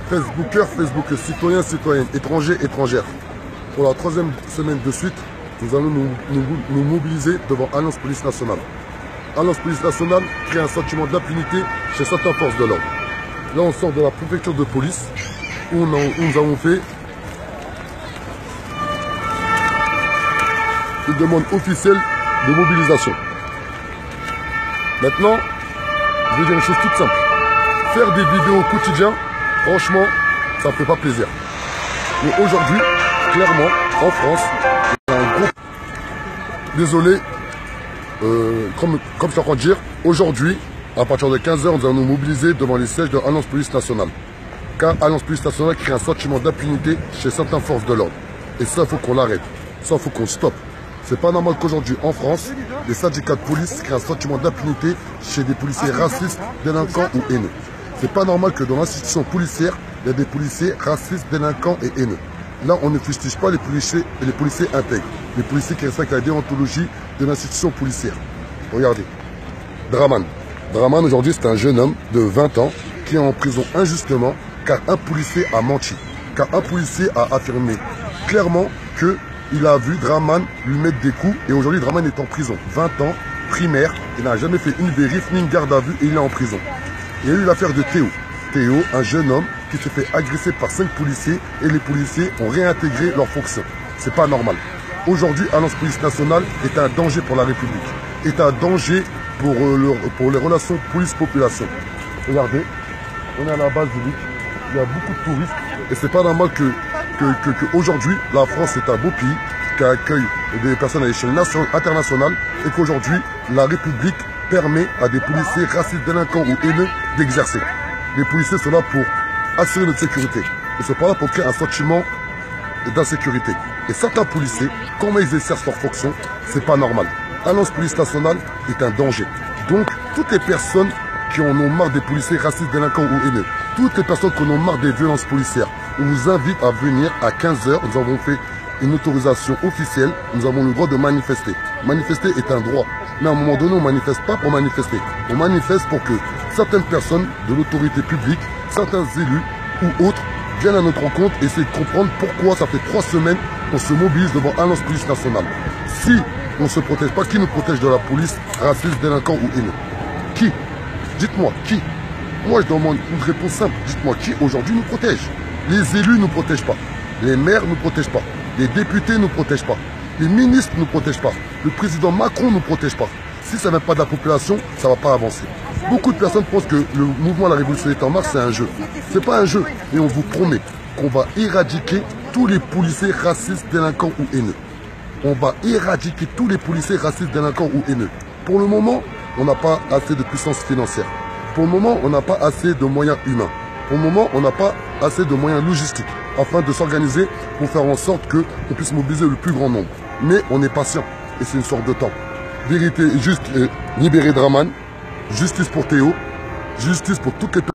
Facebookers, citoyens, citoyennes, étrangers, étrangères. Pour la 3e semaine de suite, nous allons nous mobiliser devant Alliance Police Nationale. Alliance Police Nationale crée un sentiment d'impunité chez certaines forces de l'ordre. Là, on sort de la préfecture de police où nous avons fait une demande officielle de mobilisation. Maintenant, je vais dire une chose toute simple. Faire des vidéos au quotidien, franchement, ça ne fait pas plaisir. Mais aujourd'hui, clairement, en France, il y a un groupe. Désolé, comme je suis en train de dire, aujourd'hui, à partir de 15 h, nous allons nous mobiliser devant les sièges de Alliance Police Nationale. Car Alliance Police Nationale crée un sentiment d'impunité chez certaines forces de l'ordre. Et ça, il faut qu'on l'arrête. Ça, il faut qu'on stoppe. C'est pas normal qu'aujourd'hui, en France, les syndicats de police créent un sentiment d'impunité chez des policiers racistes, délinquants ou haineux. C'est pas normal que dans l'institution policière, il y a des policiers racistes, délinquants et haineux. Là, on ne fustige pas les policiers intègres, les policiers qui respectent la déontologie de l'institution policière. Regardez, Draman. Draman, aujourd'hui, c'est un jeune homme de 20 ans qui est en prison injustement car un policier a menti, car un policier a affirmé clairement qu'il a vu Draman lui mettre des coups et aujourd'hui, Draman est en prison. 20 ans, primaire, il n'a jamais fait une vérif ni une garde à vue et il est en prison. Il y a eu l'affaire de Théo. Théo, un jeune homme qui s'est fait agresser par 5 policiers et les policiers ont réintégré leurs fonctions. C'est pas normal. Aujourd'hui, Alliance Police Nationale est un danger pour la République, est un danger pour les relations police-population. Regardez, on est à la base du Luc, il y a beaucoup de touristes et c'est pas normal qu'aujourd'hui, la France est un beau pays qui accueille des personnes à l'échelle internationale et qu'aujourd'hui, la République permet à des policiers racistes, délinquants ou haineux d'exercer. Les policiers sont là pour assurer notre sécurité. Ils ne sont pas là pour créer un sentiment d'insécurité. Et certains policiers, comment ils exercent leurs fonctions, c'est pas normal. Alliance Police Nationale est un danger. Donc, toutes les personnes qui en ont marre des policiers racistes, délinquants ou haineux, toutes les personnes qui en ont marre des violences policières, on vous invite à venir à 15 h. Nous avons fait une autorisation officielle. Nous avons le droit de manifester. Manifester est un droit. Mais à un moment donné, on ne manifeste pas pour manifester. On manifeste pour que certaines personnes de l'autorité publique, certains élus ou autres viennent à notre rencontre et essayer de comprendre pourquoi ça fait 3 semaines qu'on se mobilise devant Alliance Police Nationale. Si on ne se protège pas, qui nous protège de la police raciste, délinquant ou haineux? Qui? Dites-moi, qui? Moi, je demande une réponse simple. Dites-moi, qui aujourd'hui nous protège? Les élus ne nous protègent pas. Les maires ne nous protègent pas. Les députés ne nous protègent pas. Les ministres ne nous protègent pas. Le président Macron ne nous protège pas. Si ça ne vient pas de la population, ça ne va pas avancer. Beaucoup de personnes pensent que le mouvement La Révolution est en marche, c'est un jeu. Ce n'est pas un jeu. Et on vous promet qu'on va éradiquer tous les policiers racistes, délinquants ou haineux. On va éradiquer tous les policiers racistes, délinquants ou haineux. Pour le moment, on n'a pas assez de puissance financière. Pour le moment, on n'a pas assez de moyens humains. Pour le moment, on n'a pas assez de moyens logistiques afin de s'organiser pour faire en sorte qu'on puisse mobiliser le plus grand nombre. Mais on est patient et c'est une sorte de temps. Vérité, juste libérer Draman, justice pour Théo, justice pour toutes les personnes.